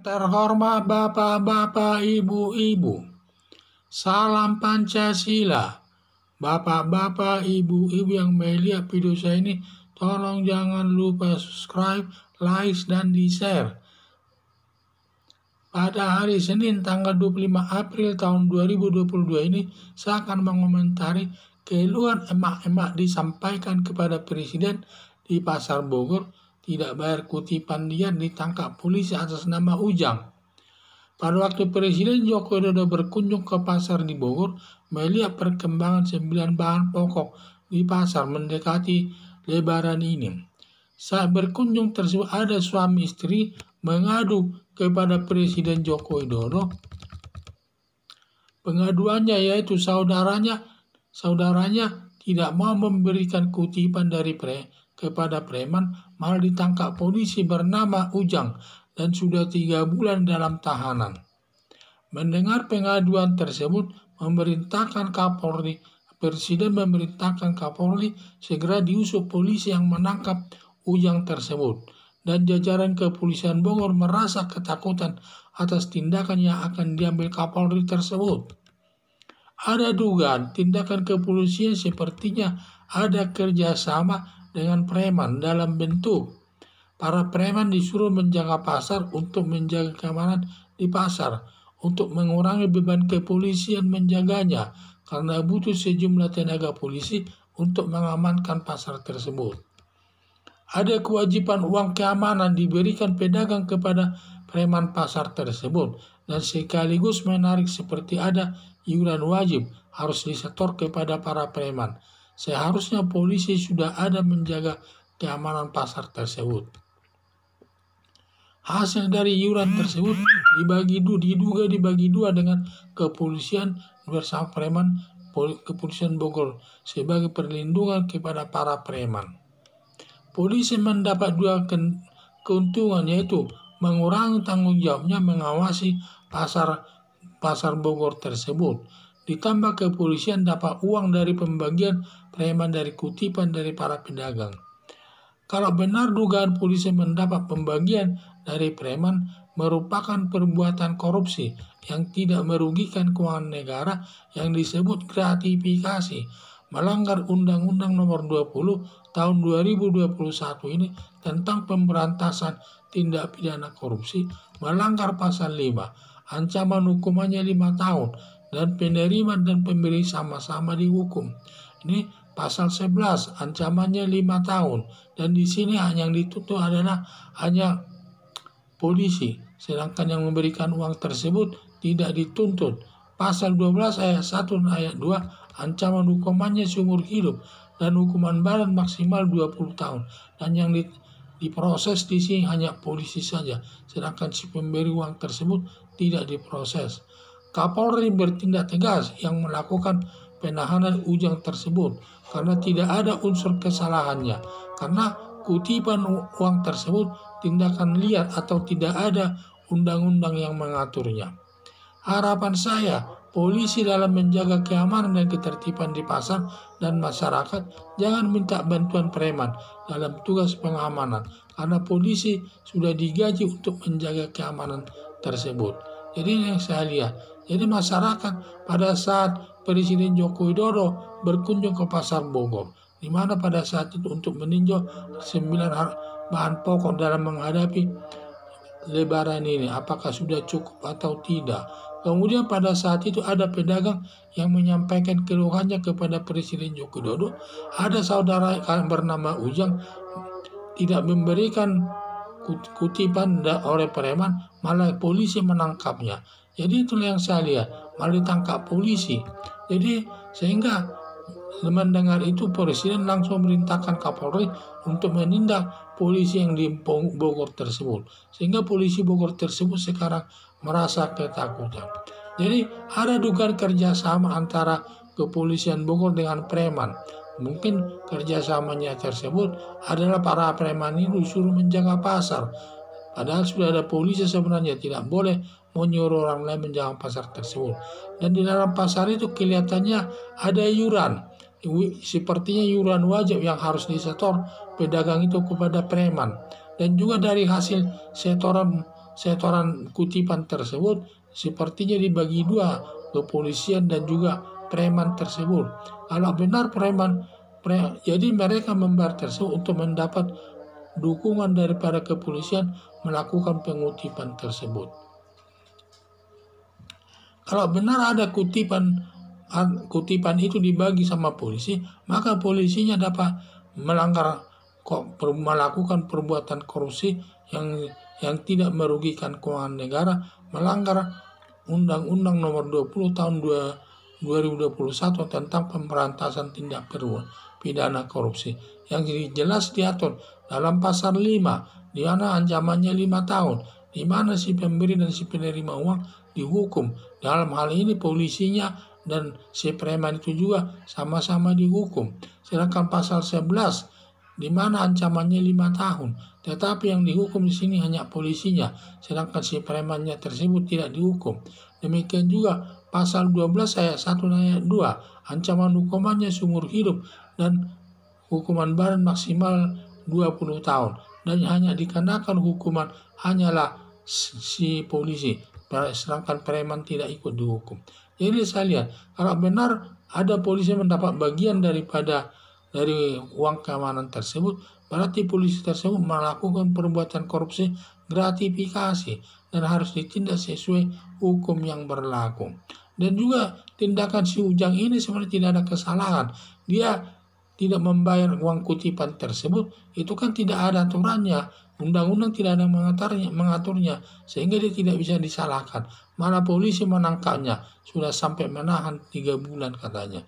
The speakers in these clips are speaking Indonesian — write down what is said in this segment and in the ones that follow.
Terhormat Bapak-Bapak, Ibu-Ibu, salam Pancasila. Bapak-bapak, ibu-ibu yang melihat video saya ini, tolong jangan lupa subscribe, like, dan di-share. Pada hari Senin tanggal 25 April tahun 2022 ini, saya akan mengomentari keluhan emak-emak disampaikan kepada Presiden di Pasar Bogor, tidak bayar kutipan liar ditangkap polisi atas nama Ujang. Pada waktu Presiden Joko Widodo berkunjung ke pasar di Bogor, melihat perkembangan 9 bahan pokok di pasar mendekati Lebaran ini. Saat berkunjung tersebut ada suami istri mengadu kepada Presiden Joko Widodo. Pengaduannya yaitu saudaranya tidak mau memberikan kutipan dari kepada preman, malah ditangkap polisi bernama Ujang dan sudah 3 bulan dalam tahanan. Mendengar pengaduan tersebut, Presiden memerintahkan Kapolri segera diusut polisi yang menangkap Ujang tersebut, dan jajaran kepolisian Bogor merasa ketakutan atas tindakan yang akan diambil Kapolri tersebut. Ada dugaan tindakan kepolisian sepertinya ada kerjasama dengan preman dalam bentuk para preman disuruh menjaga pasar untuk menjaga keamanan di pasar, untuk mengurangi beban kepolisian menjaganya, karena butuh sejumlah tenaga polisi untuk mengamankan pasar tersebut. Ada kewajiban uang keamanan diberikan pedagang kepada preman pasar tersebut, dan sekaligus menarik seperti ada iuran wajib harus disetor kepada para preman. Seharusnya polisi sudah ada menjaga keamanan pasar tersebut. Hasil dari iuran tersebut diduga dibagi dua dengan kepolisian bersama preman kepolisian Bogor sebagai perlindungan kepada para preman. Polisi mendapat dua keuntungan, yaitu mengurangi tanggung jawabnya mengawasi pasar Bogor tersebut. Ditambah kepolisian dapat uang dari pembagian preman dari kutipan dari para pedagang. Kalau benar dugaan polisi mendapat pembagian dari preman merupakan perbuatan korupsi yang tidak merugikan keuangan negara yang disebut gratifikasi, melanggar Undang-Undang Nomor 20 Tahun 2021 ini tentang pemberantasan tindak pidana korupsi, melanggar pasal 5, ancaman hukumannya 5 tahun, dan penerima dan pemberi sama-sama dihukum. Ini pasal 11, ancamannya 5 tahun, dan di sini yang dituntut adalah hanya polisi, sedangkan yang memberikan uang tersebut tidak dituntut. Pasal 12 ayat 1 dan ayat 2, ancaman hukumannya seumur hidup dan hukuman badan maksimal 20 tahun. Dan yang diproses di sini hanya polisi saja, sedangkan si pemberi uang tersebut tidak diproses. Kapolri bertindak tegas yang melakukan penahanan Ujang tersebut karena tidak ada unsur kesalahannya, karena kutipan uang tersebut tindakan liar atau tidak ada undang-undang yang mengaturnya. Harapan saya, polisi dalam menjaga keamanan dan ketertiban di pasar dan masyarakat jangan minta bantuan preman dalam tugas pengamanan, karena polisi sudah digaji untuk menjaga keamanan tersebut. Jadi yang saya lihat, jadi masyarakat pada saat Presiden Joko Widodo berkunjung ke Pasar Bogor, di mana pada saat itu untuk meninjau 9 bahan pokok dalam menghadapi Lebaran ini, apakah sudah cukup atau tidak. Kemudian pada saat itu ada pedagang yang menyampaikan keluhannya kepada Presiden Joko Widodo. Ada saudara bernama Ujang tidak memberikan kutipan oleh preman, malah polisi menangkapnya. Jadi itulah yang saya lihat, malah ditangkap polisi. Jadi sehingga mendengar itu Presiden langsung memerintahkan Kapolri untuk menindak polisi yang di Bogor tersebut. Sehingga polisi Bogor tersebut sekarang merasa ketakutan. Jadi ada dugaan kerjasama antara kepolisian Bogor dengan preman. Mungkin kerjasamanya tersebut adalah para preman ini disuruh menjaga pasar. Padahal sudah ada polisi sebenarnya, tidak boleh menyuruh orang lain menjaga pasar tersebut. Dan di dalam pasar itu kelihatannya ada iuran. Sepertinya iuran wajib yang harus disetor pedagang itu kepada preman. Dan juga dari hasil setoran setoran kutipan tersebut sepertinya dibagi dua, kepolisian dan juga preman tersebut. Kalau benar jadi mereka membayar tersebut untuk mendapat dukungan daripada kepolisian melakukan pengutipan tersebut. Kalau benar ada kutipan itu dibagi sama polisi, maka polisinya dapat melakukan perbuatan korupsi yang tidak merugikan keuangan negara, melanggar Undang-Undang Nomor 20 Tahun 2021 tentang pemberantasan tindak pidana korupsi, yang jelas diatur dalam pasal 5, di mana ancamannya 5 tahun, di mana si pemberi dan si penerima uang dihukum. Dalam hal ini polisinya dan si preman itu juga sama-sama dihukum. Sedangkan pasal 11 di mana ancamannya 5 tahun, tetapi yang dihukum di sini hanya polisinya, sedangkan si premannya tersebut tidak dihukum. Demikian juga pasal 12 ayat 1 dan ayat 2, ancaman hukumannya seumur hidup dan hukuman badan maksimal 20 tahun, dan hanya dikenakan hukuman hanyalah si polisi, sedangkan preman tidak ikut dihukum. Jadi saya lihat, kalau benar ada polisi mendapat bagian dari uang keamanan tersebut, berarti polisi tersebut melakukan perbuatan korupsi gratifikasi dan harus ditindak sesuai hukum yang berlaku. Dan juga tindakan si Ujang ini sebenarnya tidak ada kesalahan. Dia tidak membayar uang kutipan tersebut, itu kan tidak ada aturannya. Undang-undang tidak ada mengaturnya, sehingga dia tidak bisa disalahkan. Malah polisi menangkapnya, sudah sampai menahan 3 bulan katanya.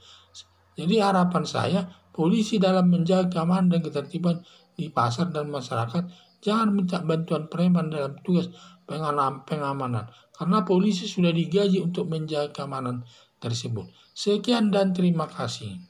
Jadi harapan saya, polisi dalam menjaga keamanan dan ketertiban di pasar dan masyarakat, jangan minta bantuan preman dalam tugas pengamanan, karena polisi sudah digaji untuk menjaga keamanan tersebut. Sekian dan terima kasih.